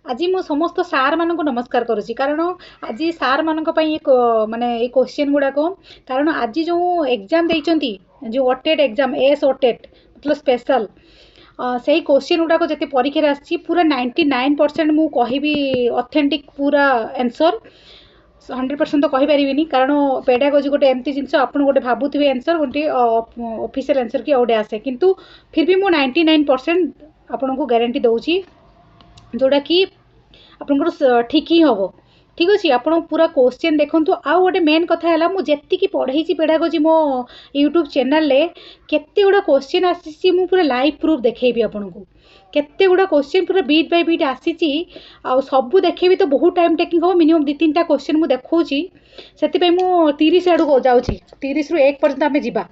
आज मु समस्त सार मान नमस्कार करुच्ची कारण आज सार मान माने ये क्वेश्चन गुड़ाक कारण आज जो एग्जाम देइचंती जो ओटेट एग्जाम एस ओटेट मतलब स्पेशल से ही क्वेश्चन गुड़ाक जिते परीक्षा आसी पूरा 99% मु कहि ऑथेंटिक पूरा आंसर 100% तो कहीपरि कारण पेडागोजी गोटे एमती जिन आप गोटे भावुवे आंसर गोटे ऑफिशियल आंसर कि गोटे आसे किंतु फिर भी मु 99% आपन को गारंटी दूची जोटा कि आपंकर ठीक ही हम ठीक अच्छे आप पूरा क्वेश्चन देखूँ आउ गोटे मेन कथा है मुझे पढ़े पेडागोजी मो यूट्यूब चैनल केते गुड़ा क्वेश्चन आसी पूरा लाइव प्रूफ देखेबी आपन को केते गुड़ा क्वेश्चन पूरा बीट बाय बीट आसी सबू देखेबी तो बहुत टाइम टेकिंग हम मिनिमम 2-3टा क्वेश्चन मुझे देखी से मु 30 आड़ जाऊँगी 30 ରୁ 1 पर्यंत आम जा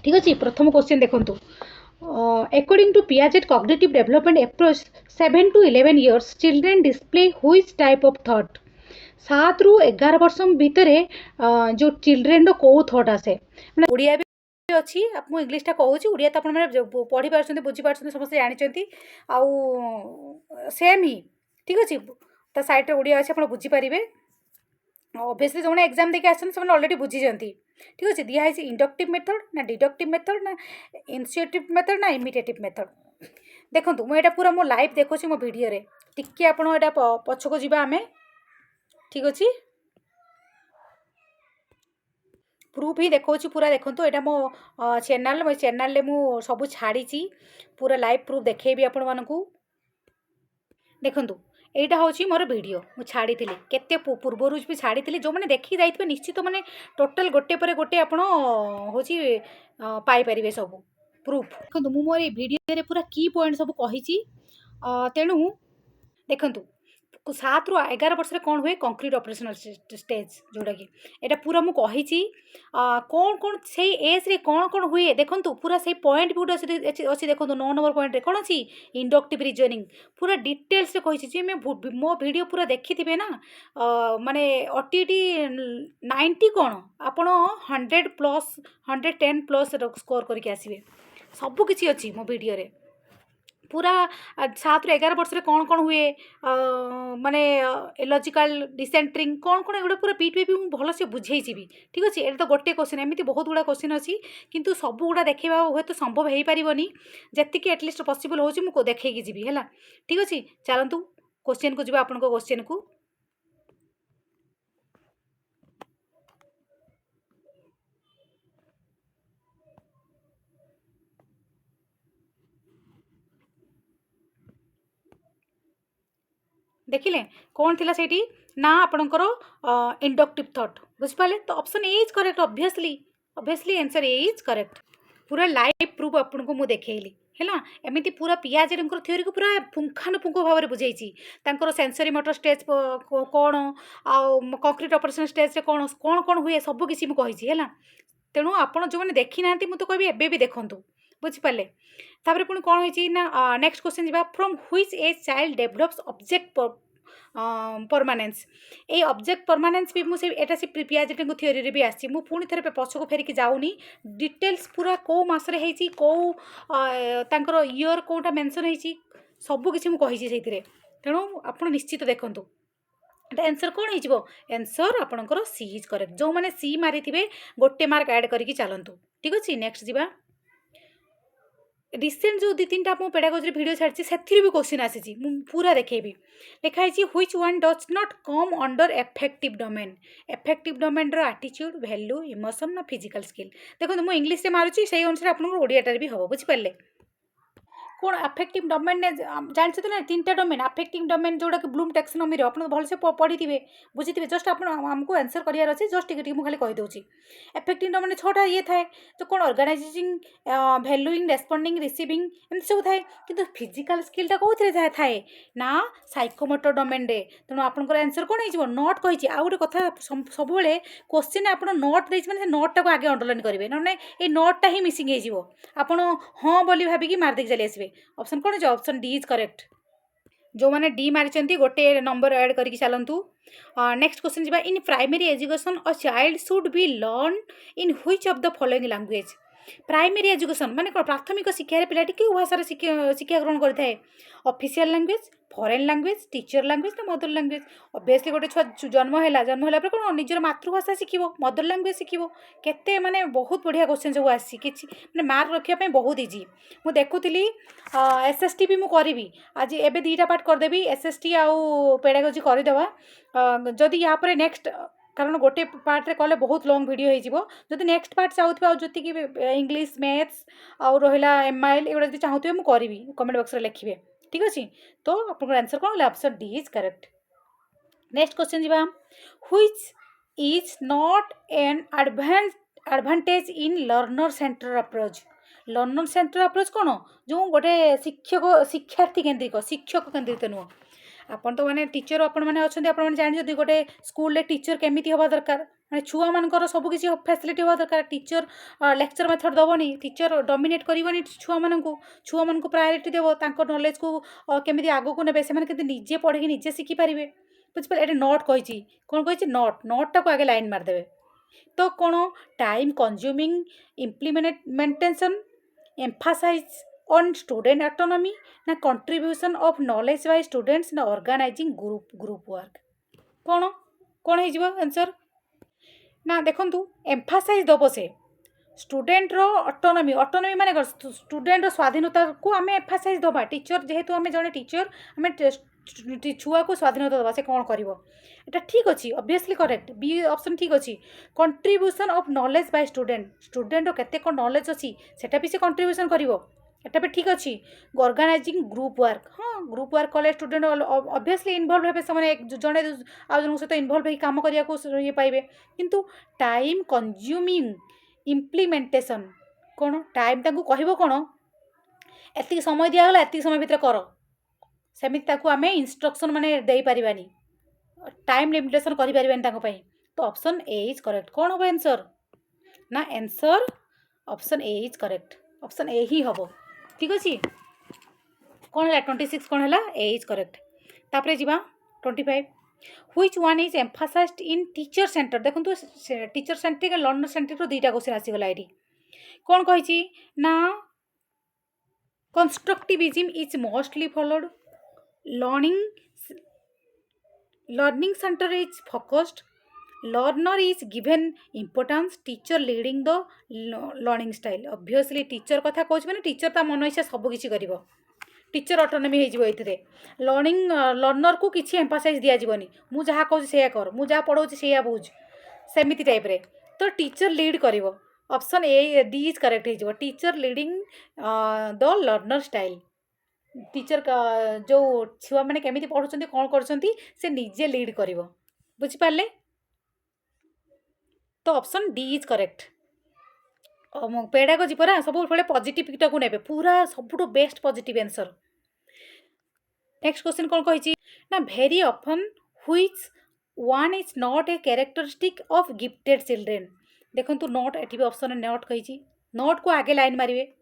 ठीक अच्छे प्रथम क्वेश्चन देखूँ according to Piaget cognitive development approach 7 to 11 years children display which type of thought 7 ରୁ 11 वर्ष भितर जो चिल्ड्रेन रो को थॉट आसे माने ओडिया भी अछि आप इंग्लिश टा कहूची ओडिया त अपन माने पढ़ी पारछन्ते बुझी पारछन्ते समस्त जानिचंती आउ सेम ही ठीक अछि त साइड रे ओडिया अछि अपन बुझी पारिबे ऑब्वियसली जो एग्जाम देखिए आसते हैं ऑलरेडी बुझी जाती ठीक अच्छे दिखाई इंडक्टिव मेथड ना डिडक्टिव मेथड ना इनिशिएटिव मेथड ना इमिटेटिव मेथड देखो मुझे पूरा मो लाइव देखुची मो वीडियो रे टिके आपण एटा पछको जीवा आमे ठीक अच्छे प्रूफ ही देखो पूरा देखो यहाँ मो चैनल मो सब छाड़ी पूरा लाइव प्रूफ देखेबी आपण मानकू देखंतु एटा हूँ मोर वीडियो मुझे छाड़ी केते पूर्वर भी छाड़ी जो मैंने देखी जाइए निश्चित माने टोटल गोटे पर गोटे आप हूँ पाइपर सब प्रूफ देखो मुझे मोर वीडियो पूरा की पॉइंट सब कही तेणु देखंतु 7 ରୁ 11 वर्ष कौन हुए कंक्रीट ऑपरेशनल स्टेज जोटा कि एटा पूरा मु कही कौन कौन से एज रे कौन कौन हुए देखंतु पूरा से पॉइंट भी अच्छी देखंतु 9 नंबर पॉइंट रे कौन अच्छी इंडक्टिव रीजनिंग पूरा डिटेल्स रे कही जे मैं मो वीडियो पूरा देखी थे ना माने ओटीटी 90 कौन आपण 100 प्लस 110 प्लस स्कोर करके आसीबे सब किछि अच्छी मो वीडियो रे पूरा 7 ରୁ 11 वर्ष कौन कौन हुए माने लॉजिकल डिसेंट्रिंग कौन कौन एगुड़ा पूरा बीट भी भल से बुझे भी ठीक अच्छे ये तो गोटे क्वेश्चन एमती बहुत गुड़ा क्वेश्चन अच्छी किंतु सब गुड़ा देखा हुए तो संभव हो पारनी जी एटलिस्ट पॉसिबल हो देखी जी है ठीक अच्छे चलतु क्वेश्चन को जी आप क्वेश्चन को देखिले कौन थिला सेठी ना आपणकर इंडक्टिव थॉट बुझिपाले तो option A is correct obviously answer A is correct पूरा लाइव प्रूफ आपन को मु देखेली हैला एमिति पूरा पियाजेर थ्योरी को पूरा पुंखानुपुंख भाव में बुझेछि तांकर सेंसरी मोटर स्टेज कौन आ कंक्रीट ऑपरेशन स्टेज कौन कौन कौन हुए सब किसी मु कहिछि हैला तेणु आपण जो मैंने देखी ना मुझे कहबी एबे भी देखंतु बुझिपारे तापर पुणी कौन होइछि ना नेक्स्ट क्वेश्चन जीवा from which age child develops object permanence ये ऑब्जेक्ट परमानेंस भी मुझे एटा से पियाजेट थ्योरी रे भी आसी मु पुणी थे पछको फेरिकी जाऊनी डिटेल्स पूरा कौ मासरे हेछि कौ तांकर ईयर कोटा मेंशन हेछि सब किछि मु कहिछि सेतिरे तेणु आपण निश्चित देखंतु आंसर कौन हो आंसर आपणकर सी इज करेक्ट जो मैंने सी मारी थे गोटे मार्क ऐड करके चलतु ठीक अच्छे नेक्स्ट जीवा रिसेंट जो 2-3टा मो पेडागोजी वीडियो छाड़ी से भी क्वेश्चन आसी पूरा देखेबी लिखाई which one does not come under affective domain रो एटीट्यूड वैल्यू इमोशन ना फिजिकल स्किल देखो मुझे इंग्लीश से मारुची से अनुसार आपको ओडियाटार भी हम बुझिपारे कौन अफेक्टिव डोमेन ने जानते तो ना 3टा डोमेन अफेक्टिव डोमेन जोड़ा कि ब्लूम टैक्सोनॉमी रो आपन भल से पढ़ी थे बुझी थे जस्ट आप हमको आंसर करार अच्छे जस्ट टिके मुझे खाली कहीदे अफेक्टिव डोमेन 6टा ये थाए तो कौन ऑर्गेनाइजिंग वैल्यूइंग रेस्पोंडिंग रिसीविंग एमती सब थाए कि फिजिकल स्किलटा कौन थाए ना साइकोमोटर डोमेन रे तेणु आपंकर आंसर कौन हो नोट कही आउ गोटे कथा सब क्वेश्चन आप नोट देते नोट टाक आगे अंडरलाइन करेंगे ना ये नोटा ही मिसिंग होपण हाँ बोली भाविकी मारदेक चली आसवे ऑप्शन कौन है ऑप्शन डी इज करेक्ट जो मैंने डी मारी गोटे नंबर ऐड करके चलतु नेक्स्ट क्वेश्चन जी in primary education a child should be learn in which of the following language primary education माने कौन प्राथमिक शिक्षा पिलाटी कि भाषा शिक्षा ग्रहण करता है official language foreign language teacher language ना मदर लैंग्वेज ऑब्वियसली गोटे छुआ जन्म है कौन निजर मातृभाषा शिखिबो मदर लैंग्वेज शिखिबो केते माने बहुत बढ़िया क्वेश्चन सब आसी किछि माने मार्क रखिया पे बहुत इजी मु देखुतली एसएसटी भी मु करिवि आज एबे दीटा पार्ट कर देबी एसएसटी आउ पेडागोजी कर देबा जदी या पर नेक्स्ट कारण गोटे पार्ट रे कले बहुत लॉन्ग वीडियो हो जिवो जदी नेक्स्ट पार्ट चाहूथबा आ जति कि इंग्लिश मैथ्स आउ रहिला एमआईएल एगुडा जदी चाहूथबे मु करिवि कमेंट बॉक्स रे लिखिबे ठीक अछि तो आपन आंसर कोन option D is correct next question जीवा which is not an advantage in learner centre approach कौन जो गोटे शिक्षार्थी केन्द्रिक शिक्षक केन्द्रित नुह आपन तो माने टीचर आपन माने अच्छे आपन माने जानि जदि गोटे स्कूल रे टीचर केमिति हवा दरकार माने छुआ मानकर सब किसी फैसिलिटी हवा दरकार टीचर लेक्चर मेथड दबनी टीचर डोमिनेट करबनी छुआ मानकु प्रायोरिटी देबो तांको नॉलेज को केमिति आगो को नेबे से माने केते निजे पढि निजे शिखि पारिबे बुझिपारे एटा नोट कहिछि कोन कहिछि नोट टाको आगे लाइन मार देबे तो कोन time consuming implementation emphasise on student autonomy ना contribution of knowledge by students ना ऑर्गेनाइजिंग ग्रुप वर्क कौन कौन हो आंसर ना देखंतु एम्फासाइज दबो से स्टूडेंट रो ऑटोनॉमी माने स्टूडेंट रो स्वाधीनता को आम एम्फासाइज दबा टीचर जेहेतु आम जड़े टीचर आम छुआ को स्वाधीनता दबा से कौन कर एटा ठीक अच्छी ऑब्वियसली करेक्ट बी ऑप्शन ठीक अच्छी contribution of knowledge bye student केते को नॉलेज अच्छी सेटा भी से कंट्रीब्यूशन करिवो एटा भी ठीक अच्छी ऑर्गेनाइजिंग ग्रुप वर्क हाँ ग्रुप वर्क कले स्टूडेंट ऑब्वियसली इन्वॉल्व हेबे से जड़े आ जन सहित इन्वॉल्व हो काम करिया को ये पाइबे किंतु टाइम कंज्यूमिंग इम्प्लीमेंटेशन कौन टाइम तांको कहबो कौन एति समय दिया गला एति समय भितर कर सेमिति ताकू आमे इंस्ट्रक्शन माने देई परिबानी टाइम लिमिटेशन करि परिबानी ताको पई तो ऑप्शन ए इज करेक्ट कौन हो आंसर ना answer option A is correct option A ही हबो ठीक अछि कौन है 26 कौन है ए इज करेक्ट तापरे जीवा 25 which one is emphasised in teacher centre देखो तो टीचर सेंट्रिक लर्नर सेंट्रिक रो दुईटा क्वेश्चन आसीगला एटी कौन कहिछि ना constructivism is mostly followed learning center is focused learner is given importance teacher leading the learning style obviously teacher कथा कहछि माने टीचर ता मन इच्छा सब किछि करिवो टीचर ऑटोनॉमी हे जिवो एथिरे लर्नर को किछि एम्फासाइज दिया जिवोनी मु जहा कहछि सेया कर मु जहा पढौछि सेया बुझ सेमिति टाइप रे तो टीचर लीड करिवो option A D is correct हे जिवो teacher leading the learner style teacher जो छुआ मैंने केमिति पढ़ुछंती कौन करछंती से निजे लीड करिवो बुझि पारले तो option D is correct pedagogy परा सब बड़े पॉजिटिव टा को नेबे पूरा सबुठो best positive answer next question कौन कहिछि ना very often which one is not a characteristic of gifted children देखंतु नॉट एठी भी ऑप्शन नॉट कहिछि नॉट को आगे लाइन मारिवे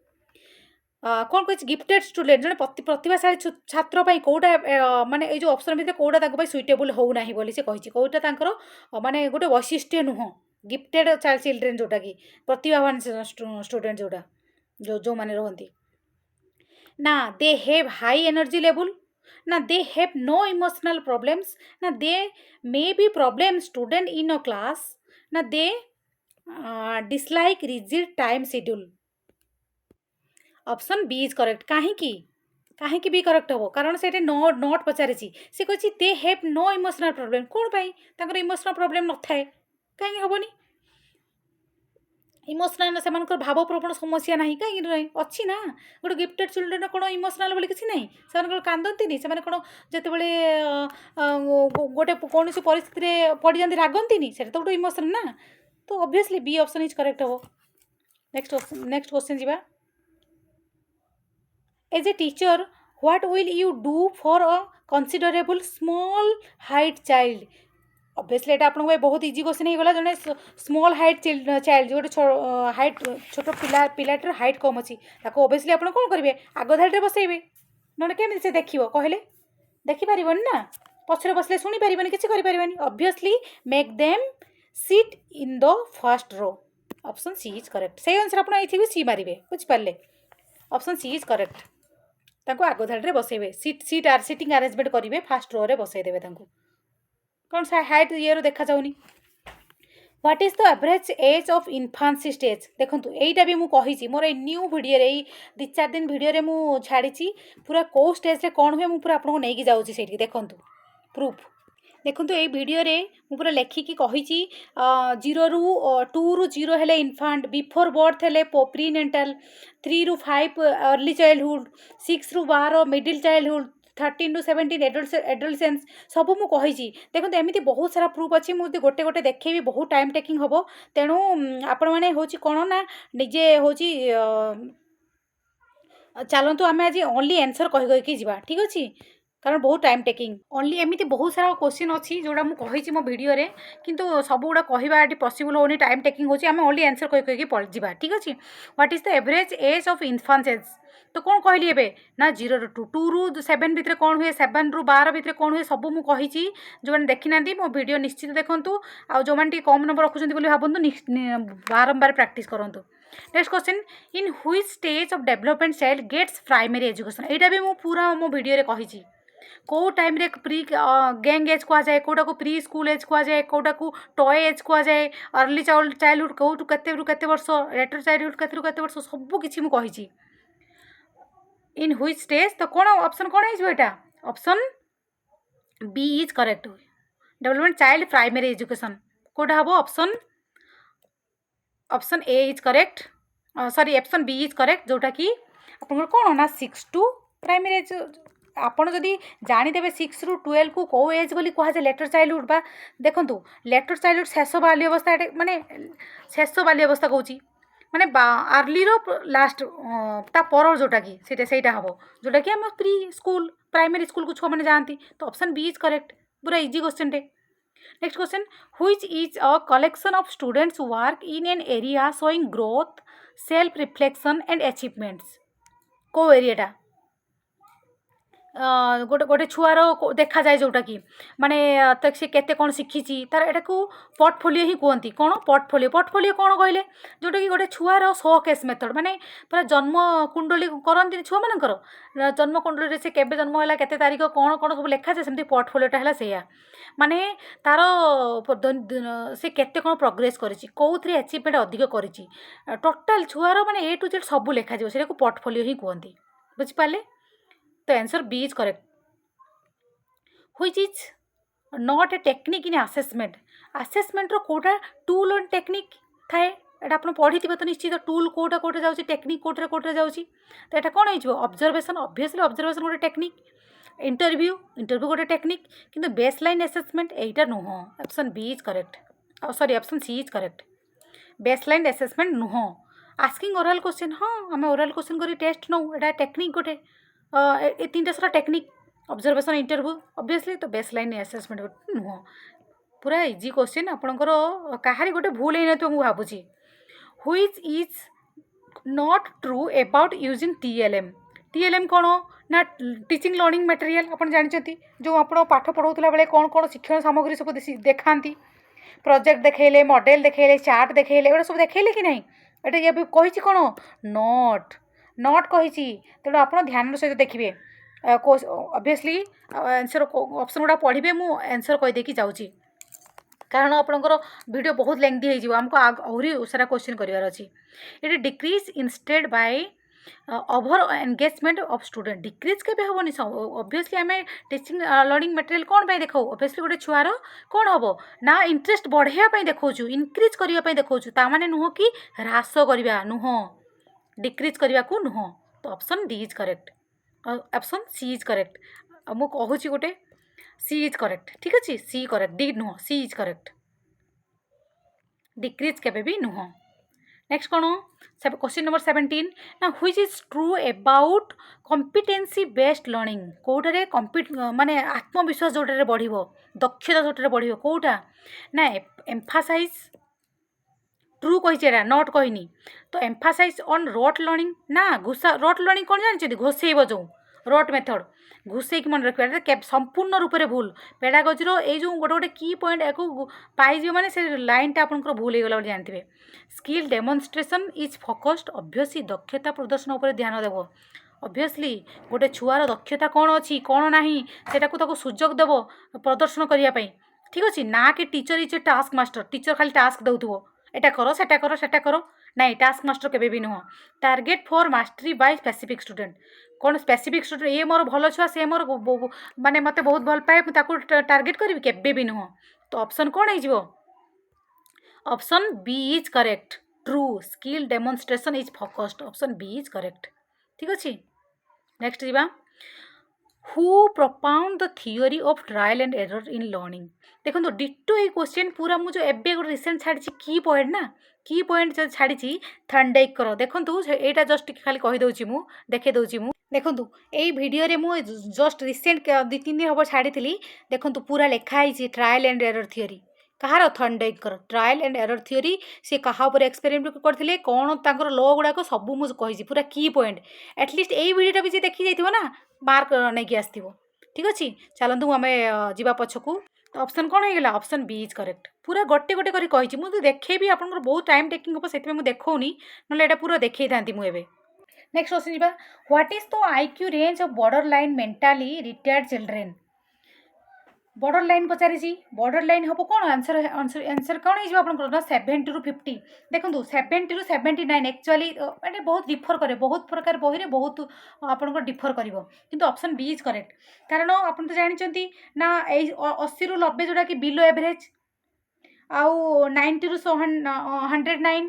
कौन कह गिफ्टेड स्टूडेंट जड़े प्रतिभाशाली छात्र कौटा माने ये जो ऑप्शन भितर कौटा सुइटेबल होना बोली से कही कौटा माने गोटे वैशिष्ट्य नुह गिफ्टेड चिल्ड्रेन जोटा कि प्रतिभावान स्टूडेंट जोटा जो माने रहती ना they have high energy level ना they have no emotional problems ना they may be problem student in a class ना they dislike rigid time schedule option B is correct कहीं भी करेक्ट हो कारण से नोट पचारि से कही they have no emotional problem कौन पाई इमोशनल प्रॉब्लम न थाए कहीं हेनी इमोशनल से भावप्रवण समस्या ना कहीं अच्छी ना गोटे गिफ्टेड चिल्ड्रेन कौन इमोशनल बोली किसी ना से कांदती से कौन जो गोटे कौन परिस्थिति पड़ जाती रागंती से तो गोटे इमोशनल ना तो obviously B option is correct हो नेक्स्ट क्वेश्चन जी as a teacher what will you do for a considerable small height child obviously एटा आपन बहुत इजी क्वेश्चन हो गला जने स्मॉल हाइट चाइल्ड जो हाइट छोट पिलाटर हाइट कम अच्छी ताको ऑब्वियसली आपन कोन करिवे आगो धारे बसैबे नने केमि से देखिबो कहले देखि परिबन ना पछरे बसले सुनी परिबन किछि करि परिबनी obviously make them sit in the first row option C is correct से अनुसार आप ये सी मारे बुझिपारे ऑप्शन सी इज करेक्ट ताको आग धाड़ी बसैबे सीटिंग आरेंजमेंट करेंगे फास्ट रो रे बसईदेवे कौन सा हाइट ये देखा जाऊनी what is the average age of infancy stage देखो यहीटा भी मुझे मोर न्यू भिडियो दी चार दिन भिडियो मुझे छाड़ी पूरा कौ स्टेज कौन हुए मुझे आपको नहीं जाऊँगी देखूँ प्रूफ देखो ये भिडियो पूरा लेखिकी कही 0 ରୁ 2 ରୁ 0 हेले इन्फांट बिफोर बर्थ हेले प्रीनेटाल 3 ରୁ 5 अर्ली चाइल्डहुड 6 ରୁ 12 मिडिल चाइल्डहुड 13 ରୁ 17 एडोलसेंस सब मुझे देखो एमती बहुत सारा प्रूफ अच्छी मुझे गोटे गोटे देखेबी बहुत टाइम टेकिंग हम तेणु आपण मैंने हूँ कौन ना निजे हूँ चलतु आम आज ओनली आंसर कहीकि जा ठीक अच्छे कारण बहुत टाइम टेकिंग ओनली एमती बहुत सारा क्वेश्चन अच्छी जोड़ा मुझे मो भिडियो किंतु सब गुड़ा कहवा पॉसिबल होनी टाइम टेकिंग होची आम ओनली आंसर कहीकि जा ठीक अच्छे what is the average age of infants age तो कौन कहली एबे ना 0 ରୁ 2 2 ରୁ 7 भितर कौन हुए 7 ରୁ 12 भितर कौन हुए सब मुझे जो मैंने देखी ना मो भिडियो निश्चित देखूँ आउ जो मैंने कम नंबर रखुच्च भावतु बारंबार प्रैक्टिस करूँ next question in which stage of development child gets primary education यहाँ भी मुझे पूरा मो भिडियो कही कौ टाइम रे प्री गैंग एज कहुए कौटा को प्री स्कूल एज कहुए कौटा को टॉय एज कहुए अर्ली चाइल्डहुड कौटू केते वर्ष लेटर चाइल्डहुड केते वर्ष सब किसी मुझे इन व्हिच स्टेज तो कौन ऑप्शन कौन है यहाँ option B is correct development child primary education कौटा हम option option A is correct sorry option B is correct जोटा कि आप कौन ना 6 टू प्राइमरी आपड़ जदि जानीदे 6 ରୁ 12 को कौ एज बोली कहुए लेटर चाइल्डहुड बा देखूँ लेटर चाइल्डहुड शेष बाल्य अवस्था माने शेष बाल्य अवस्था कौची माने आर्ली रो लास्ट ता पर जोटा कि सेटा हम जोटा कि आम प्री स्कूल प्राइमरी स्कूल को छुआ मैंने जाती तो ऑप्शन बी इज करेक्ट पूरा इजी क्वेश्चन टे next question which is a collection of students work in an area showing growth self reflection and achievements को एरियाटा गोटे गोटे छुआर देखा जाए जोटा कि माने सी केते कौन शिखी तार एटा को पोर्टफोलियो ही कहती कौन पोर्टफोलियो कौन कहले जोटा कि गोटे छुआर शो केस मेथड माने पूरा जन्म कुंडली करती छुआ मानकर जन्म कुंडली से केबे जन्म है केते तारीख कौन कौन सब लिखा जाए सेमती पोर्टफोलियोटा है से माने तार से केते कौन प्रोग्रेस करिछि कोउथरे अचीवमेंट अधिक करिछि टोटल छुआर माने ए टू जेड सब लिखा जाए सेटा को पोर्टफोलियो ही कहती बुझि पाले तो answer B is correct which is not a technique in assessment रो कोटा टूल एंड टेक्निक थाए एटा आपण पढ़ी तो निश्चित टूल कोटा कोटा जाउची टेक्निक कोटा कोटा जाउची तो एटा कोन हो ऑब्जर्वेशन ऑब्वियसली ऑब्जर्वेशन गोटे टेक्निक इंटरव्यू गोटे टेक्निक किंतु बेसलाइन असेसमेंट एटा नुह option B is correct sorry option C is correct baseline assessment नुह आस्किंग ओरल क्वेश्चन हाँ आम ओरल क्वेश्चन करी टेस्ट नौ एटा टेक्निक गोटे ये 3टा सारा टेक्निक ऑब्जर्वेशन इंटरव्यू ऑब्वियसली तो बेसलाइन असेसमेंट नुह पूरा इजी क्वेश्चन आपणकर कहारी गोटे भूल ही नहीं मुझे भावुची which is not true about using TLM कौन ना टीचिंग लर्निंग मटेरियल आप जानते जो आप पाठ पढ़ाऊला बेले कौन कौन शिक्षण सामग्री सब देखा प्रोजेक्ट देखले मॉडल देखले चार्ट देखले एटा सब देखले कि नहीं एटा ये कही कौन नॉट कही तेणु आप ध्यान सहित देखिए ऑब्वियसली आंसर ऑप्शन गुड़ा पढ़े मुझे आंसर कहीदेकी जाऊँगी कारण आपंकर वीडियो बहुत लेंथी हो आमको आहरी सारा क्वेश्चन करार अच्छी ये decrease instead by over engagement of student decrease के हेनी ऑब्वियसली आम टीचिंग लर्निंग मटेरियल कौन पे देखो ऑब्वियसली गोटे छुआर कौन हम ना इंटरेस्ट बढ़ाई देखा इनक्रीज करने देखा ताने नुह कि ह्रास करवा नुह डिक्रीज करने को नुह तो option D is correct option C is correct मुझे कहूँ गोटे सी इज करेक्ट ठीक अच्छे सी करेक्ट डी नुह सी इज करेक्ट डिक्रीज केबे भी नुह नेक्स्ट कौन क्वेश्चन नंबर 17 ना which is true about competency based learning कौटारे माने आत्मविश्वास जोटारे बढ़िबो दक्षता जोटारे बढ़िबो कौटा ना एम्फासाइज ट्रू कही नॉट कहनी तो एम्फासाइज ऑन रोट लर्निंग ना घोषा रोट लर्निंग कौन जानते घोषेब जो रोट मेथड घुसेक मन रखिए संपूर्ण रूप से भूल पेडागोजी ये जो गोटे गोटे की पॉइंट या पाइज मैंने से लाइनटा आपंकर भूल होगा जानते skill demonstration is focused obviously दक्षता प्रदर्शन उपर ध्यान देव ऑब्वियसली गोटे छुआर दक्षता कौन अच्छी कौन ना से सुजोग देव प्रदर्शन करने ठीक अच्छे ना कि teacher is a task master teacher खाली टास्क दौथो एटा करो सेटा करो नाई टास्क मास्टर केबे भी नुह target for mastery by specific student कौन स्पेसिफिक स्टूडेंट ये मोर भल छुआ से मोर माने मत बहुत भल पाए टार्गेट करी केबे भी नुह तो ऑप्शन कौन हो option B is correct true skill demonstration is focused option B is correct ठीक अच्छे नेक्स्ट जीवा who propounded the theory of trial and error in learning देखो डिटो ये क्वेश्चन पूरा मुझे एबे गोटे रिसेंट छाड़ी की पॉइंट ना की पॉइंट जो छाड़ी थंडेक कर देखो यहाँ जस्ट खाली कहीदे मु देखे दूसरी मु देखो ये भिडियो मु जस्ट रिसेंट 2-3 दिन हम छाड़ी देखो पूरा लिखाई ट्रायल एंड एरर थियोरी कहार थंडेकर ट्रायल एंड एरर थियोरी सी क्या एक्सपेरिमेंट करते कौन तर ल गुड़ाक सब मुझे पूरा की पॉइंट एटलिस्ट यही भिडियोटा भी देखी जाइए ना मार्क नहीं आसो ठीक अच्छे चलतु आम जा पछकू ऑप्शन कौन होगा ऑप्शन बी इज करेक्ट पूरा गोटे गोटे करी मुझे देखेबी आप बहुत टाइम टेकिंग हम से मुझे देखनी ना पूरा देखी था मुझे नेक्स्ट क्वेश्चन जा what is the IQ range of border line mentally retired children border line पचारि बॉर्डर लाइन हम कौन आंसर आंसर आंसर कौन हो आप 70 to 50 देखो 70 to 79 एक्चुअली मैंने बहुत डिफर करे बहुत प्रकार बही बहुत आप डिफर कर ऑप्शन बी इज करेक्ट कारण आप तो जानते ना 80 ରୁ 90 जोटा कि बिलो एवरेज आउ 90 ରୁ 109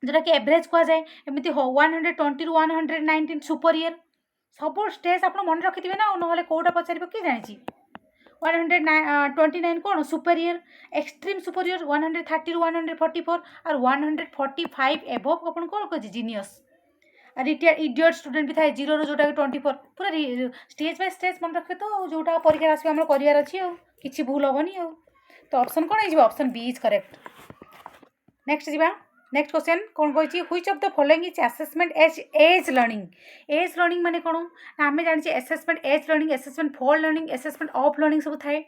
जोटा कि एवरेज कह जाए एमती 120 ରୁ 119 सुपरियर सब स्टेज आप मन रखिथे ना ना कौटा पचार किए जानी 129 कौन सुपरियर एक्सट्रीम सुपरियर 130 ରୁ 144 और 145 एबव अपन कौन कह जीनियस रिटायर्ड इडियट स्टूडेंट भी था 0 ରୁ जोटा 24 पूरा स्टेज बाय स्टेज मन रखे तो जोटा परीक्षा आस करार अच्छी किसी भूल हेनी तो ऑप्शन कौन हो option B is correct next जी नेक्स्ट क्वेश्चन कौन कही which of the following is assessment as learning माने कौन आम जानी assessment as learning assessment for learning assessment of learning सब थाए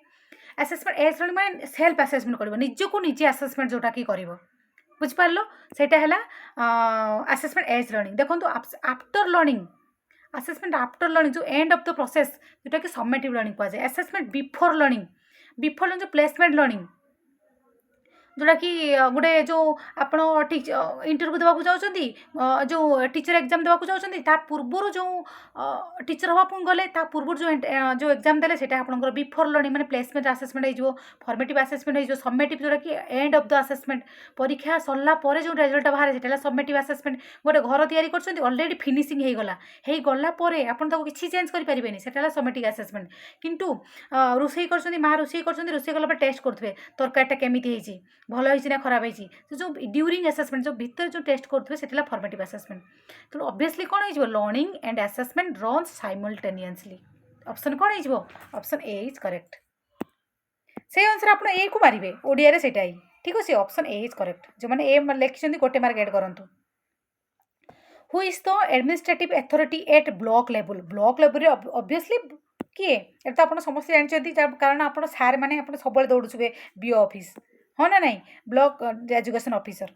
असेसमेंट एज लर्निंग माने सेल्फ असेसमेंट कर निजको निजे असेसमेंट जोटा कि कर बुझिपार सेटा है असेसमेंट एज लर्निंग देखो after learning assessment after learning जो एंड ऑफ द प्रोसेस जोटा कि समेटिव लर्निंग कह जाए असेसमेंट बिफोर लर्निंग जो प्लेसमेंट लर्निंग जोटा कि गोटे जो आप इंटरव्यू देवाक चाहते जो टीचर एग्जाम देवाक चाहते पूर्वर जो टीचर हाँ गले पूर्व जो एग्जाम देले सेटा आपंकर बिफोर लर्निंग माने प्लेसमेंट असेसमेंट हो फॉर्मेटिव असेसमेंट हो समेटिव जोटा कि एंड ऑफ द असेसमेंट परीक्षा सरला पर जो रिजल्ट बाहर से समेटिव असेसमेंट गोटे घर तैयारी कर ऑलरेडी फिनिशिंग हो गला किसी चेंज करें से समेटिव असेसमेंट किंतु रोषे कर माँ रोषे कर टेस्ट करुवे तरकारीटा केमी भल होना खराब हो जो ड्यूरिंग असेसमेंट जो भीतर जो टेस्ट करुवे से फॉर्मेटिव असेसमेंट तो ऑब्वियसली कौन हो learning and assessment runs simultaneously option कौन हो ऑप्शन ए इज करेक्ट से अनुसार आप ए को मारे ओडिया से ठीक अच्छे ऑप्शन ए इज करेक्ट जो मैंने ए लिखिं गोटे मार्क एड करूँ who is the administrative authority at block level obviously किए ये तो आप समस्त जानते कारण आप सार मैंने सब दौड़े बीओ ऑफिस हाँ ना नहीं ब्लॉक एजुकेशन ऑफिसर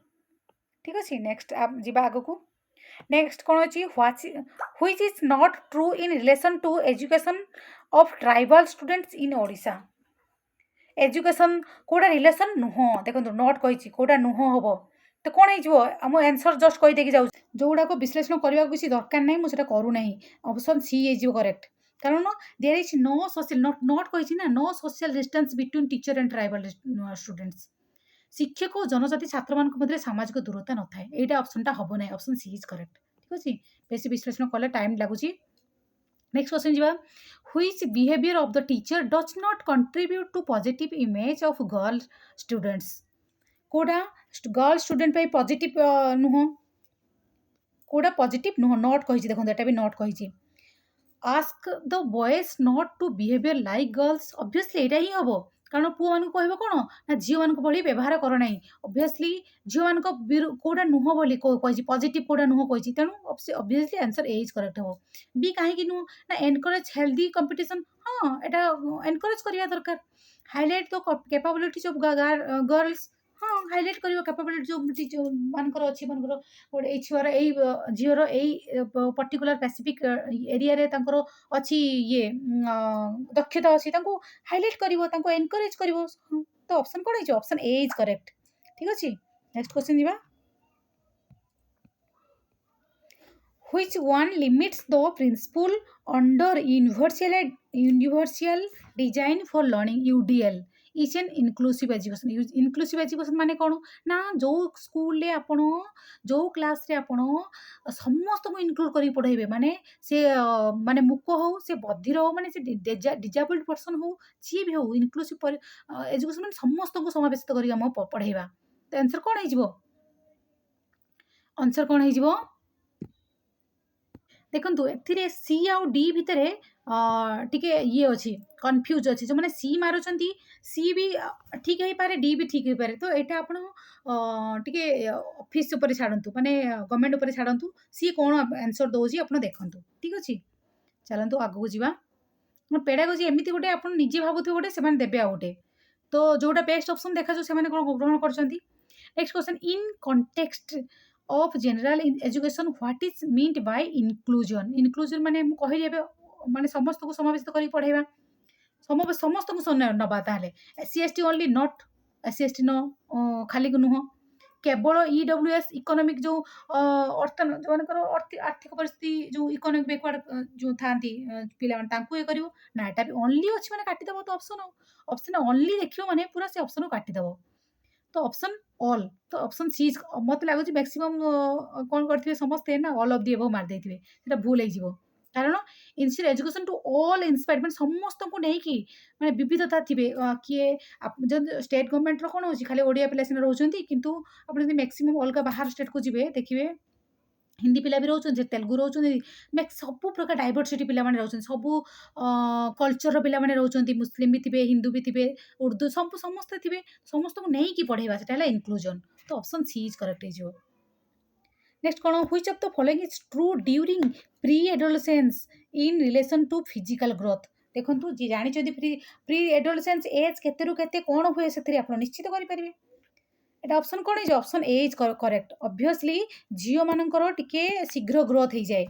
ठीक अच्छे नेक्स्ट आप जी आग को नेक्स्ट कौन अच्छी which is not true in relation to education of tribal students in Odisha education कोटा रिलेशन नुह देखो नॉट कही कोटा नुह हम तो कौन हो आंसर जस्ट कहीदे जाऊँ जो गुड़ाक विश्लेषण करने किसी दरकार नहीं मुझे करूना ऑप्शन सी हो करेक्ट कारण there is no social not कही ना no social distance between teacher and tribal students शिक्षक और जनजाति छात्र मान मध्य सामाजिक दूरता न थाए यहाँ ऑप्शनटा हम ना ऑप्शन सी इज करेक्ट ठीक अच्छे बेस विश्लेषण कले टाइम लगुच नेक्स्ट क्वेश्चन जी which behaviour of the teacher does not contribute to positive image of girl students कोड़ा गर्ल स्टूडेंट पे पॉजिटिव नुह कोड़ा पॉजिटिव नुह नॉट कही देखो यहाँ भी नॉट कही ask the boys not to behaviour like girls obviously यहाँ ही हम କାରଣ ପୁଅମାନଙ୍କୁ କହିବ କ'ଣ ନା ଝିଅମାନଙ୍କ ଭଳି ବ୍ୟବହାର କର ନାହିଁ। ଅବଭିୟସ୍ଲି ଝିଅମାନଙ୍କ କୋଉଟା ନୁହଁ ବୋଲି କହିଛି, ପଜିଟିଭ୍ କୋଉଟା ନୁହଁ କହିଛି। ତେଣୁ obviously answer A is correct ହେବ। ବି କାହିଁକି ନୁହଁ ନା ଏନକରେଜ୍ ହେଲ୍ଦି କମ୍ପିଟିସନ୍। ହଁ, ଏଇଟା ଏନକରେଜ୍ କରିବା ଦରକାର। Highlight the capabilities of girls. ହଁ, ହାଇଲାଇଟ୍ କରିବ କ୍ୟାପାବିଲିଟି ଯୋଉମାନଙ୍କର ଅଛି, ମନେକର ଗୋଟେ ଏଇ ଛୁଆର ଏଇ ଝିଅର ଏଇ ପର୍ଟିକୁଲାର ସ୍ପେସିଫିକ୍ ଏରିଆରେ ତାଙ୍କର ଅଛି ଇଏ ଦକ୍ଷତା ଅଛି, ତାଙ୍କୁ ହାଇଲାଇଟ୍ କରିବ, ତାଙ୍କୁ ଏନକରେଜ୍ କରିବ। ତ ଅପସନ୍ କ'ଣ ହେଇଛି? Option A is correct. ଠିକ୍ ଅଛି, ନେକ୍ସଟ କ୍ୱେଶ୍ଚନ୍ ଯିବା। Which one limits the principle under universal design for learning UDL is an inclusive education? inclusive education माने कौन ना जो स्कूल ले आपण जो क्लास रे आपण समस्त को इंक्लूड करी पढ़ाइबे, माने से माने मुक हो, से बधिर हो, माने से डिजेबल्ड पर्सन हो, जी भी हो, इंक्लूसिव एजुकेशन माने समस्त को समावेशित करी हम पढ़ाइबा। तो आंसर कौन है जीवो? आंसर कौन है जीवो? देखो ए सी आउ डी भितर टिके ये अच्छी कन्फ्यूज अच्छी, जो मैंने सी मारुंट सी भी ठीक है पारे, डी भी ठीक है पारे। तो यहाँ आप ऑफिस ऊपर छाड़ू, माने गवर्नमेंट ऊपर छाड़ू, सी कौन आंसर दौर आप देखूँ। ठीक अच्छे, चलतु आगू जावा। पेडागोजी एमती गोटे आप निजे भावुथे गोटे से देवे आ गोटे, तो जोटा बेस्ट ऑप्शन देखा जो से कौन ग्रहण कर। Next question, in context of general education what is meant by inclusion? Inclusion माने मु कहि एबे माने समस्त को समावेश करी पढ़ाइबा, समस्त को नबा, ताले SC ST only, not SC ST no खाली को नुह, केवल ईडब्ल्यूएस इकोनॉमिक जो अर्थ जो आर्थिक परिस्थिति जो इकोनॉमिक बैकवर्ड जो थांती पिला तांकु ये करिवो ना, एटा भी ओनली अछि माने काटी देबो। तो ऑप्शन ओनली देखियो माने पूरा से ऑप्शन को काटी देबो। तो ऑप्शन ऑल, तो ऑप्शन सी मत लगुच मैक्सिमम कौन करथिबे समस्ते ना ऑल ऑफ दी एबव मार देथिबे, सेटा भूल हे जिवो। कारण इनसियर एजुकेशन टू ऑल इंस्पायर माने समस्त को नै कि माने विविधता थिबे, किए जब स्टेट गवर्नमेंट रो कोन होची खाली ओडिया पिला सिना रहउचंती, किंतु आपण जदि मैक्सिमम अलगा बाहर स्टेट को जिवे देखिबे हिंदी पिला भी रोचंती, तेलुगु रोचंती, मैक्स सब प्रकार डाइवर्सिटी पिला माने रोचंती, सब कल्चर पिला माने रोचंती, मुस्लिम भी थिबे, हिंदू भी थिबे, उर्दू सब समस्त थिबे, समस्त को नै कि पढ़ाइबा, सेटा हला इंक्लूजन। तो option C is correct is. Next कोन, which of the following is true during pre adolescence in relation to physical growth? देखंतु जे जानि जदि प्री एडोलेसेंस एज केते रु केते कोन होय सेतरी आपण निश्चित करि परिबे। एटा ऑप्शन कौन है? Option A is correct. Obviously झील मानकर टिके शीघ्र ग्रोथ हो जाए।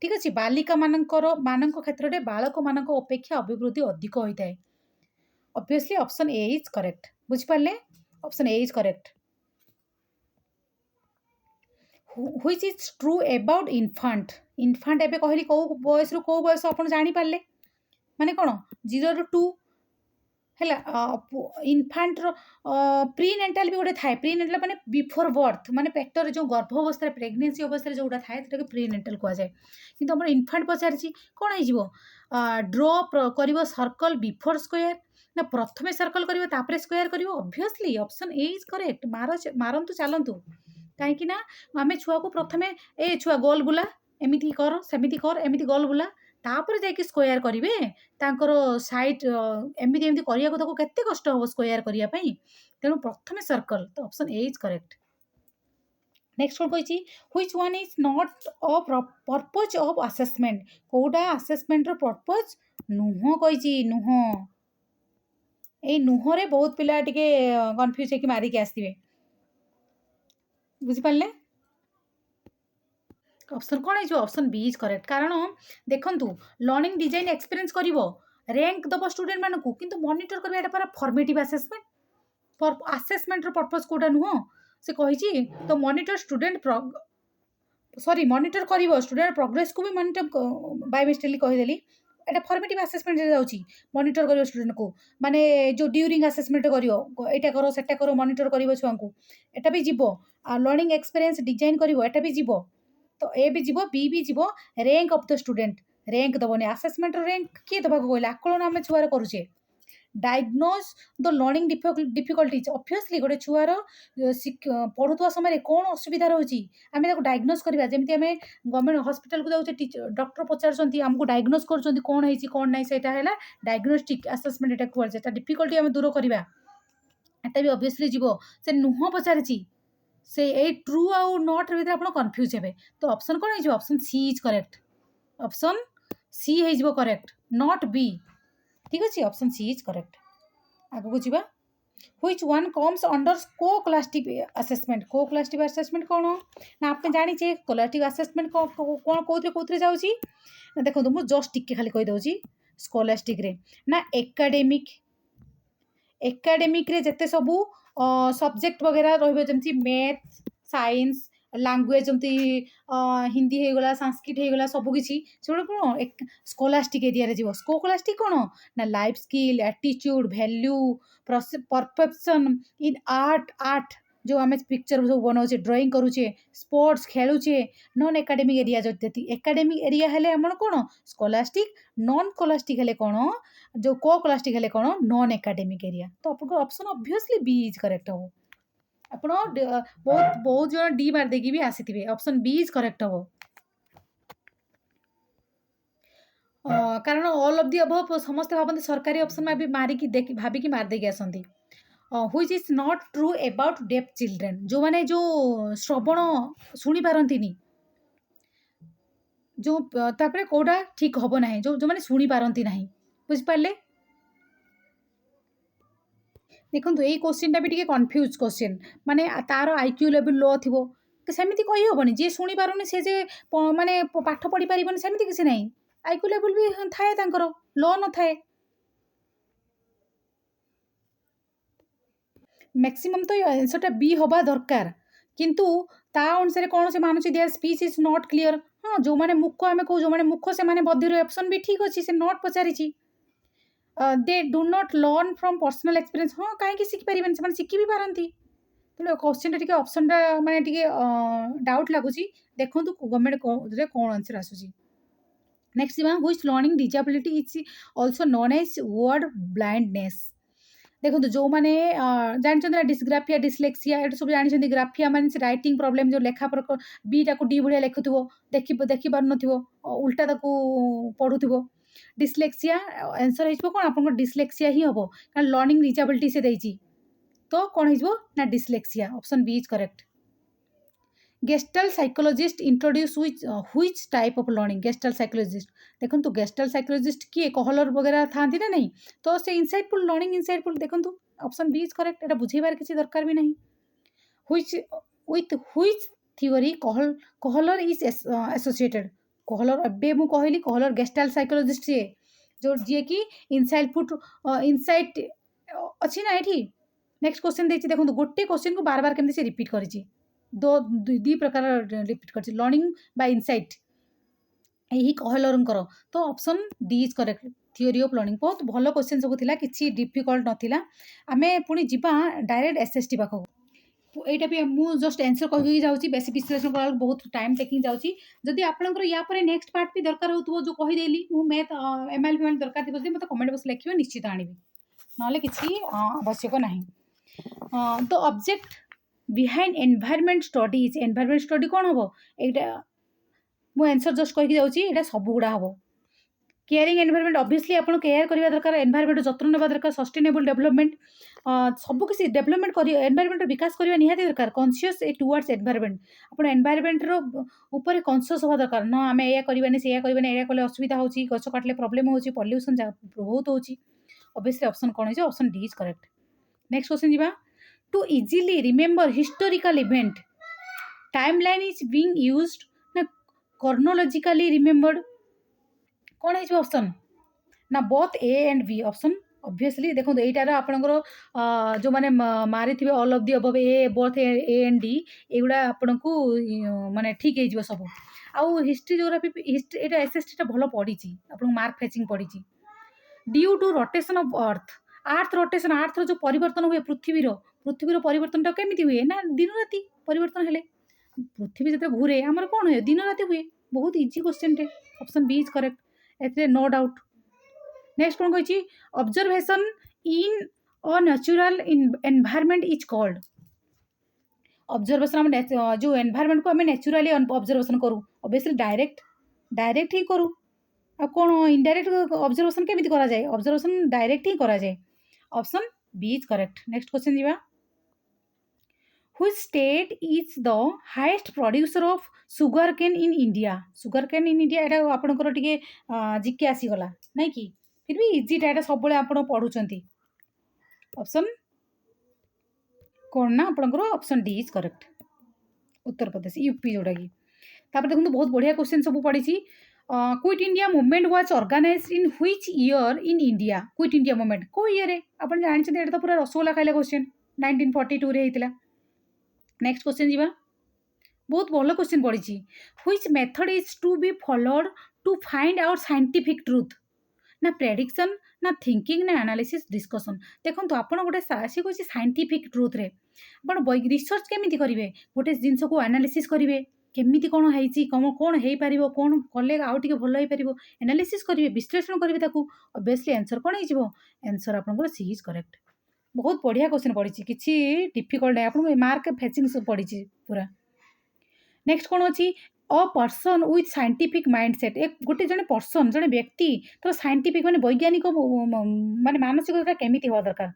ठीक अच्छे, बालिका मान क्षेत्र में बालक मान अपेक्षा अभिवृद्धि अधिक होता है। Obviously option A is correct. बुझिपारे? Option A is correct. Which is true about infant? Infant एबे कहली को बयस रु को बयस आपण जानि पारले, माने कोन 0 ରୁ 2 है इनफांट प्री नेटाल भी गोटे थाए। प्री नेटाल माने बिफोर बर्थ, माने पेटर जो गर्भावस्था प्रेगनेंसी अवस्था जोटा थाए सेटा प्री नेटाल कह जाए। किंतु हमर इनफांट पचारछि कोन हे जिवो, ड्रॉ करिवो सर्कल बिफोर स्क्वायर ना प्रथमे सर्कल करिवो तापरे स्क्वायर करिवो? Obviously option A is correct. मारंतु चलंतु, काहेकि ना आमे छुआ को प्रथमे ए छुआ गोल बुला, एमिति कर सेमिति कर, एमिति गोल बुला, तापर जाके स्क्वायर करिवे, तांकर साइड एमिति एमिति करिया को ताको केते कष्ट हो स्क्वायर करिया पई, तेनु प्रथमे सर्कल। तो option A is correct. Next कोन कहिछि, which one is not a purpose of assessment? कोडा असेसमेंट रो पर्पज नुह कहिछि, नुह ए नुह रे बहुत पिला टिके कंफ्यूज हे कि मारी के आस्तिबे। बुझि पाले? ऑप्शन कौन है? Option B is correct. कारण देखंतु लर्निंग डिजाइन एक्सपीरियंस करिवो, रैंक दबो स्टूडेंट मानकू, किंतु मॉनिटर करबा एटा पर फॉर्मेटिव असेसमेंट। असेसमेंट रो पर्पस कोटा नुह से कहिछि। तो मॉनिटर स्टूडेंट मॉनिटर करिवो स्टूडेंट प्रोग्रेस को भी मॉनिटर बाय मिस्टेकली कहि देली, एटा फॉर्मेटिव असेसमेंट रे जाउछि। मॉनिटर करिवो स्टूडेंट को, माने जो ड्यूरिंग असेसमेंट करिवो, एटा करो सेटा करो, मॉनिटर करिवो छुआ को, एटा भी जिवो। आ लर्निंग एक्सपीरियंस डिजाइन करिवो, एटा भी जिवो। तो ए भी जीवो, बी भी जीवो। Rank of the student, rank दबोनी। असेसमेंट रैंक किए दबा को कहला? आकलन आमे छुआर करूचे, diagnose the learning difficulties obviously गोटे छुआर पढ़ुवा समय कौन असुविधा रोचे आम डायग्नोज करवा जमी आम गवर्नमेंट हॉस्पिटल को जाऊे डॉक्टर पचार आमको डायग्नोज कर कौन है कौन ना से डायग्नोस्टिक आसेसमेंट यहाँ कहुए डिफिकल्टी आम दूर करवा एटा भी ऑब्वियसली जीव से नुह पचारि से ए ट्रू आउ नॉट भीतर आप कन्फ्यूज हे तो ऑप्शन कौन है option C is correct option C हो करेक्ट नॉट बी ठीक अच्छे ऑप्शन सी इज करेक्ट आगू जावा which one comes under coscholastic assessment coscholastic assessment कौन ना आप जाने कोलास्टिक असेसमेंट कौन कौन जाऊँगी देखो मुझे जस्ट टिके खाली कहीदे स्कोलास्टिक रे ना एकाडेमिक रे जिते सबू सब्जेक्ट वगैरह रही मैथ साइंस लैंग्वेज जमती हिंदी हो गला संस्कृत हो गला सबकि से कौन स्कोलास्टिक एरिया जीव स्कोलास्टिक कौन ना life skill attitude value perfection in art जो आम पिक्चर सब बनाऊे ड्राइंग करुचे स्पोर्ट्स खेलुचे नॉन एकाडेमिक एरिया जो एकाडेमिक एरिया हेले आम कौन स्कोलास्टिक नॉन स्कोलास्टिक हेले कौन जो कोक्लास्टिक हेले कौन नॉन एकाडेमिक एरिया तो आपको option obviously B is correct हम आप बहुत बहुत जन डी मार देकी भी आसी ऑप्शन बी इज करेक्ट हम कारण ऑल ऑफ दी अबव समस्त भावती सरकारी ऑप्शन में मारिकी भाविकी मारदेकी आसती which is not true about deaf children जो माने जो श्रवण शुणी पारंतिनी जो तापर कोडा ठीक हम ना जो माने शुणी पारंती नहीं बुझिपारे देखो ये क्वेश्चन टा भी टे कन्फ्यूज क्वेश्चन माने तार आईक्यू लेवल लो थी सेमती कही हेनी जी शुणी पारुनी सी जे माने पाठ पढ़ी पार सेमती किसी ना आईक्यू लेवल भी थाए लो न थाए मैक्सिमम तो आंसरटा बी हवा दरकार किंतु ता अनुसार कौन से मानुचे their speech is not clear हाँ जो माने मुख आम कहूँ जो माने मुख से माने बधिर ऑप्शन भी ठीक अच्छे से नॉट पचारि they do not learn from personal experience हाँ कहीं शिखिपारे से शिखि भी पारती तेणु क्वेश्चन टे ऑप्शन टा माने टे डाउट लगुच देखो गवर्नमेंट कौन आंसर आसूसी next which learning disability is also known as word blindness देखो जो मैंने जानते डिस्ग्राफिया डिस्लेक्सिया ये सब जानते ग्राफिया माने राइटिंग प्रॉब्लम जो लेखा बीटा को डी भाया लेखुव देखी पार न उल्टा पढ़ुव डिस्लेक्सिया आंसर हो कौन आप डिस्लेक्सिया ही हम कारण लर्निंग डिसेबिलिटी से देती तो कौन हो dyslexia option B is correct gestalt psychologist introduce which type of learning gestalt psychologist देखो तो गेस्टल साइकोलॉजिस्ट किए कहलर वगैरह था ना नहीं तो से इनसाइटफुल लर्निंग इनसाइटफुल देखो ऑप्शन बी इज करेक्ट एटा बुझेबार किसी दरकार भी नहीं which with which theory Kahler is associated Kahler एबे मु कहली कहलर गेस्टल साइकोलॉजिस्ट सी जो जी कि इनसाइटफुल इनसाइट अच्छी ना ये नेक्स्ट क्वेश्चन देखिए देखो गोटे क्वेश्चन को बार बार केमती से रिपीट करी दी प्रकार रिपीट कर लर्निंग बाय इनसाइट यही कहलर तो option D is correct theory of learning बहुत भल क्वेश्चन सब थिला किसी डिफिकल्ट नथिला आमे पुणी जीवा डायरेक्ट एसएसटी पाखक एटा भी मु जस्ट आंसर कहि जाउची बेसी विश्लेषण करा बहुत टाइम टेकिंग जाउची जदि आपनकर या पर नेक्स्ट पार्ट भी दरकार होतबो जो कहि देली मु मैथ एमएल फीएल दरकार थिबो जे मते कमेंट बॉक्स लिखियो निश्चित आनिबी नले किछि आवश्यक नाही तो ऑब्जेक्ट बिहाइंड एनवायरमेंट स्टडी कौन हम यहाँ मुझे आंसर जस्ट कहीकि जाऊँगी सब गुड़ा हम केयरिंग एनवायरमेंट ऑब्वियसली आप केयर करवा दरकार एनवायरमेंट जत्न नेबा दरकार सस्टेनेबल डेवलपमेंट सब किसी डेवलपमेंट कर एनवायरमेंट विकास करवा निहाती दरकार कॉन्शियस टुवर्ड्स एनवायरमेंट आप एनवायरमेंट ऊपर कॉन्शियस हवा दरकार ना आम या करवानी से करवानी या कले असुविधा होची गछ काटले प्रॉब्लम होची पॉल्यूशन बहुत होची ऑब्वियसली ऑप्शन कौन है option D is correct next question जीवा to easily remember historical event timeline is being used na chronologically remembered कौन है ऑप्शन ना both A and B option obviously देखो यहीटार आपंकर जो मैंने मारी थे all of the above A both A and D एगुड़ा आपन को माने ठीक हो सब आउ हिस्ट्री जोग्राफी हिस्ट्री एटा एसएसटी भल पड़ी आपन मार्क फेचिंग पड़ी due to rotation of earth rotation earth जो परिवर्तन हुए पृथ्वीर परिवर्तन केमी हुए ना दिन राति परिवर्तन हेले पृथ्वी जो घूरे आमर कौन हुए दिन राति हुए बहुत इजी क्वेश्चन टे option B is correct a no doubt next कौन कही observation in a natural environment is called? Observation जो एनवायरमेंट को आम नेचुराली ऑब्जर्वेशन करूँ ऑब्वियसली डायरेक्ट ही करूँ आ कौन इनडायरेक्ट ऑब्जर्वेशन केमिति करा जाए ऑब्जर्वेशन डायरेक्ट ही करा जाए option B is correct next question जीवा which state is the highest producer of sugarcane in India sugarcane in India एटा आपनकर टिके जिके आसीगला नहीं कि फिर भी इजीटा एटा सब आपण पढ़ुचंती ऑप्शन कौन ना आपनकर option D is correct Uttar Pradesh UP जोटा कि तापर देखो बहुत बढ़िया क्वेश्चन सब पड़ी quit India movement was organized in which year in India quit India movement को ईयर रे आपण जानछन एटा तो पूरा रसगोला खाइला क्वेश्चन 1942 रे हेतिला नेक्स्ट क्वेश्चन जीवा बहुत भल क्वेश्चन पड़ी which method is to be followed to find out scientific truth ना प्रेडिक्शन ना थिंकिंग ना एनालिसिस डिस्कसन देखो आपड़ गोटे सी कह साइंटिफिक ट्रुथ रे आप रिसर्च केमी करेंगे गोटे जिनस को एनालिसिस करेंगे केमी कौन है कौन हो पार कौन कले आउ टे भल हो पार एनालिसिस करेंगे विश्लेषण करेंगे ऑब्वियसली आंसर कौन हो आंसर आपंकर सी इज करेक्ट बहुत बढ़िया क्वेश्चन पड़ी किसी डिफिकल्ट नहीं आपको मार्क फेचिंग सब पड़ी पूरा नेक्स्ट कौन अच्छी a person with scientific mindset एक गोटे जड़े पर्सन जड़े व्यक्ति तो साइंटिफिक माने वैज्ञानिक माने मानसिकता केमी हवा दरकार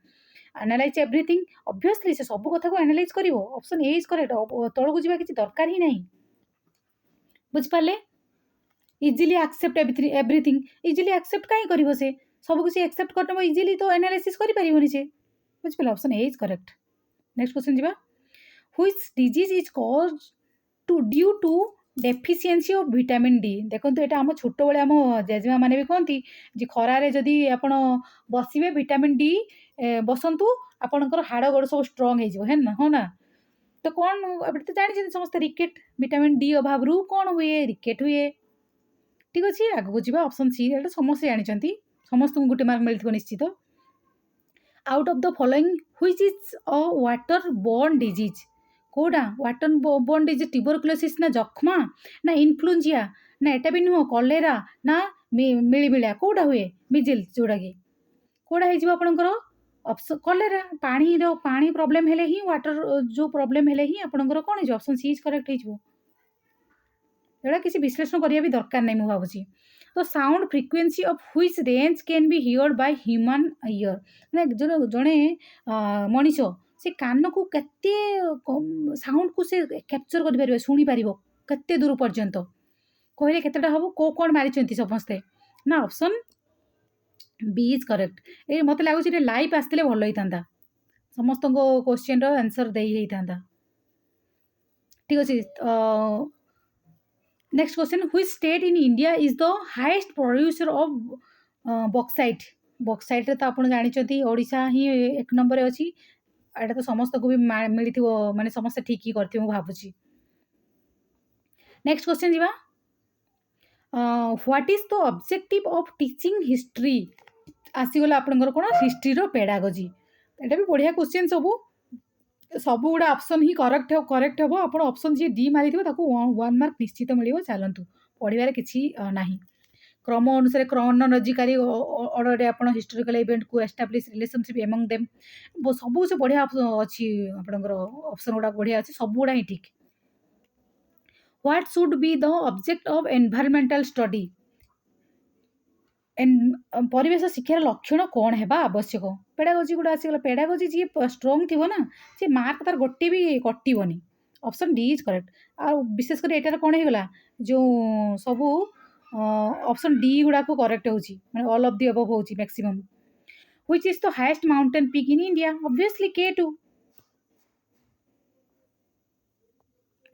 एनालाइज एवरीथिंग ऑब्वियसली से सब कथा को एनालाइज करिवो ऑप्शन ए इज करेक्ट तळକୁ ଯିବା କିଛି ଦରକାର ହିଁ ନାହିଁ बुझिपारे easily accept everything easily accept कहीं करिवो से सब कुछ एक्सेप्ट करनबो इजिली तो एनालिसिस करि परिबोनी से बुझिपारे option A is correct next question ଯିବା which disease is caused to due to deficiency of vitamin D देखो ये आम छोट बड़े आम जेजेमा मैंने भी कहती जे खरारे जदि आप बसवे विटामिन डी बसंतु आपणकर हाड़ गोड़ सब स्ट्रंग हो ना हाँ ना तो कौन अब तो जानी समस्त रिकेट विटामिन डी अभाव रू कौन हुए रिकेट हुए ठीक अच्छे आगू जावा ऑप्शन सी एटा समस्त जानते समस्त गोटे मार्क मिलता निश्चित out of the following which is a water borne disease कौटा वाटर बोर्न डिजीज ट्यूबरकुलोसिस ना जख्मा ना इन्फ्लुएंजा ना एटा भी नुह कलेरा ना मिलिमिलिया कौटा हुए मिजिल जोड़ा कि कौटा हो आपणकर ऑप्शन कलेरा पानी प्रॉब्लम हेले ही वाटर जो प्रॉब्लम हेले ही आपणकर कौन हो ऑप्शन सी इज करेक्ट हो जोड़ा किसी विश्लेषण करिया भी दरकार नहीं मुझे भावुची तो sound frequency of which range can be heard by human ear माने जो जड़े मनीष से कान को केते साउंड को से कैप्चर कर पार शुणी पार केते दूर पर्यंत कहले केतेटा हम कौन मारी समस्ते ना ऑप्शन बी इज करेक्ट ये मत लगुच लाइव आसते भल होता समस्त क्वेश्चन आंसर दे होता ठीक अच्छे next question which state in India is the highest producer of bauxite bauxite तो आप जानते ओडिशा ही एक नंबर अच्छी एटा तो समस्त को भी मिली माने समस्त ठीक ही करते भावुची नेक्स्ट क्वेश्चन जीवा what is the objective of teaching history आसीगला आपनकर कोन हिस्ट्री रो पेडागोजी एटा भी बढ़िया क्वेश्चन सब गुड़ा ऑप्शन ही करेक्ट हम आप ऑप्शन जी डी मारी ताको 1 मार्क निश्चित मिल चलतु पढ़ार कि ना क्रम अनुसार क्रोनोलॉजिकली ऑर्डर आप हिस्टोरिकल इवेंट को एस्टाब्लिश रिलेशनशिप एमंग देम सब से बढ़िया अच्छी आपंकर ऑप्शन गुड़ा बढ़िया अच्छी सब गुड़ा ही ठीक what should be the object of environmental study परिवेश शिक्षार लक्षण कौन है आवश्यक पेडागोजी गुड़ा आसीगला पेडागोजी जी स्ट्रंग थी ना सी मार्क तार गोटे भी कटोनी ऑप्शन डी इज करेक्ट आ विशेषकर एटार कौन होगा जो सबू ऑप्शन डी गुड़ा को करेक्ट होची माने ऑल ऑफ द अबव होची maximum which is the highest mountain peak in India obviously K2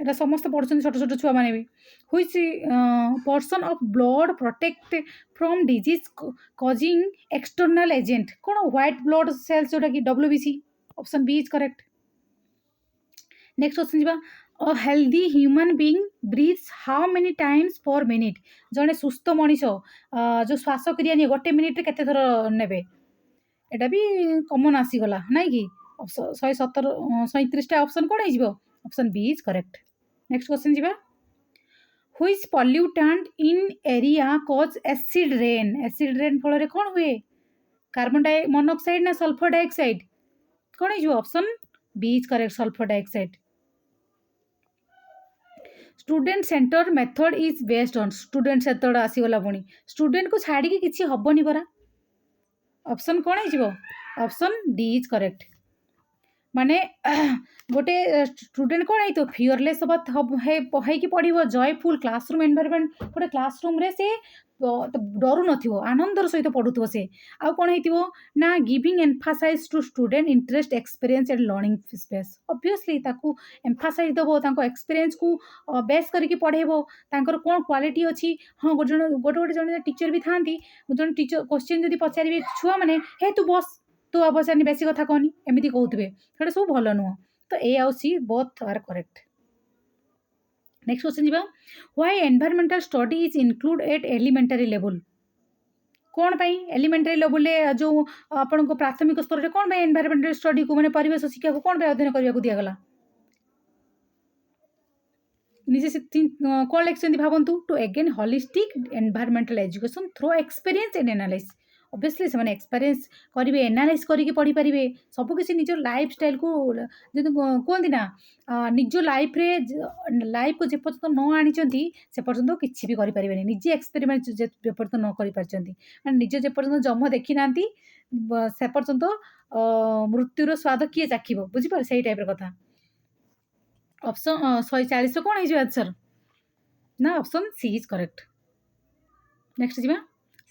एटा समस्त पढ़ुछन छोट छोट छुआ माने भी which person of blood protect from disease causing external agent कौन व्हाइट ब्लड सेल्स जोटा कि WBC option B is correct next question जीवा a healthy human being breaths how many times per minute जड़े सुस्थ मनीष जो श्वासक्रिया नहीं गोटे मिनिट केते थर नेबे एटा भी कॉमन आसीगला नहीं कि 137 ऑप्शन कौन हो option B is correct next question जीवा which pollutant in area cause acid rain फल कौन हुए कार्बन मोनोक्साइड ना सल्फर डाइऑक्साइड कौन है option B is correct sulphur dioxide student center method is based on student center आसीगला पुणी student को छाड़ी किसी हेनी परा ऑप्शन कौन है ऑप्शन डी इज करेक्ट माने गोटे स्टूडेंट कौन है तो फियरलेस है पढ़ो जयफुल क्लासरूम एनवायरनमेंट गोटे क्लासरूम रे से डरू नथिबो आनंदर सहित पढ़ुथबो से आ कौन है ना giving emphasize to student interest experience and learning space obviously ताकू एम्फासाइज दबो तांको एक्सपीरियंस को बेस करके पढ़ेबो तांकर कौन क्वालिटी अच्छी हाँ गोटे गोटे जन टीचर भी था जन टीचर क्वेश्चन जब पचारे छुआ मैंने हे तू बस तू आ पचारनी बेसी कथा कहनी एमती कहते से सब भल नुह तो ए आउ C both are correct next question जी why environmental study is include at elementary level कौन पाई एलिमेंटरी लेवल जो आपण प्राथमिक स्तर में कौन एनवायरमेंटल स्टडी को मैंने परिवेश शिक्षा को कौन अध्ययन करने दिगला निजे कौन लिखते भावतु to again holistic environmental education through experience and analysis obviously से एक्सपीरियंस करेंगे एनालाइज करके पढ़ी पारे सबकिछ निज लाइफ स्टाइल को जो कहती ना निज लाइफ रे लाइफ को जेपर्यंत न आनी से पर्यंत किसी भी करें निजे एक्सपेरिमेंट जेपर्यंत न कर निज जेपर्यंत जम देखी ना से पर्यंत मृत्युर स्वाद किए चाखिब बुझीपार से टाइप कथा ऑप्शन 140 कौन है आंसर ना option C is correct next जी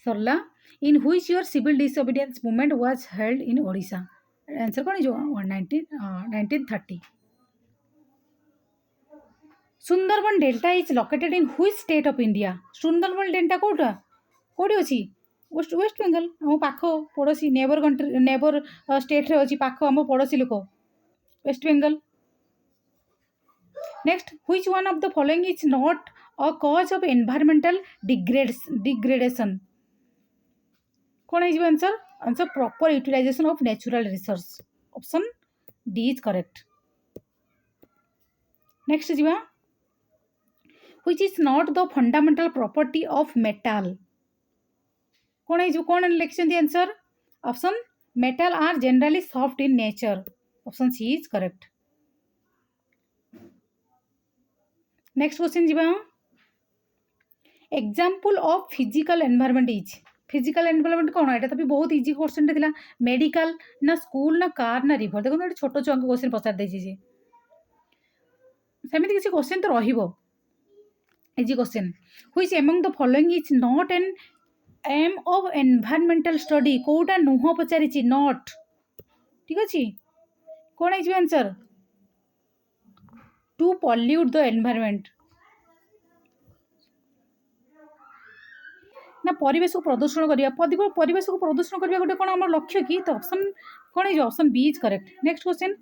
सरला in which year civil disobedience movement was held in Odisha answer कौन है 1930 Sundarban delta is located in which state of India Sundarban delta कोटा कोठी अछि वेस्ट बेंगल आम पाख पड़ोसी नेबर कंट्री नेबर स्टेट रे अछि पाख आम पड़ोसी लोक West Bengal next which one of the following is not a cause of environmental degradation कौन है answer answer proper utilization of natural resource option D is correct next जी which is not the fundamental property of metal कौन है कौन लिखते answer option metal are generally soft in nature option C is correct next question जी example of physical environment is physical environment कौन है भी बहुत इजी क्वेश्चन था मेडिकल ना स्कूल ना कार ना रिवर देखो छोट छुआ क्वेश्चन पचार देसी सेमती किसी क्वेश्चन तो रहिबो easy question which among the following is not an aim of environmental study कोटा नुह पचारि नॉट ठीक अच्छे कौन है answer to pollute the environment ना परिवेश को प्रदूषण करवा परिवेश को प्रदूषण करवा गोटे कौन आम लक्ष्य कि तो ऑप्शन कौन है option B is correct next question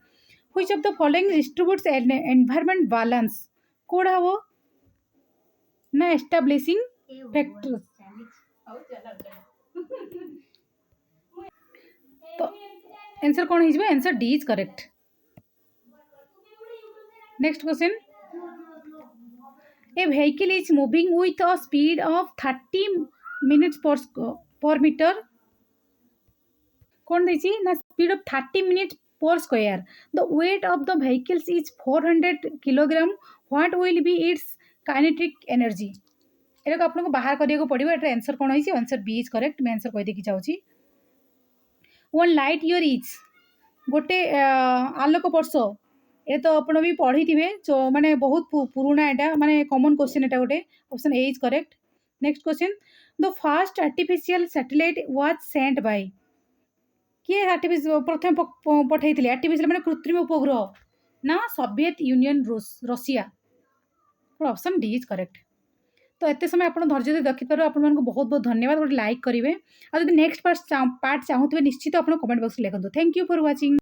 which of the following distributes environment balance कोड़ा हम ना एस्टाब्लिशिंग फैक्टर्स तो आंसर कौन है answer D is correct next question a vehicle is moving with a speed of 30 minutes per meter कौन देखिए ना speed of 30 minute पर square the weight of the vehicles is 400 kilogram what will be it's kinetic energy एटा आपको बाहर करिया को पड़ो एटा answer कौन है आंसर बी इज करेक्ट मैं आंसर कहीदे जाऊँगी वन लाइट ईयर इज गोटे आलोक वर्ष ये तो आप भी पढ़ी थे जो माने बहुत पुराना यहाँ माने कॉमन क्वेश्चन यहाँ गोटे option A is correct next question the first artificial satellite was sent by किए प्रथम पठाई आर्टिफिशियल माने कृत्रिम उपग्रह ना Soviet union Russia option D is correct तो एत समय आप धैर्य देखिपार आपको बहुत बहुत धन्यवाद गोटे लाइक करेंगे और नेक्स्ट पार्ट चाहूँ निश्चित आप कमेंट बॉक्स लिखते थैंक यू फॉर वाचिंग।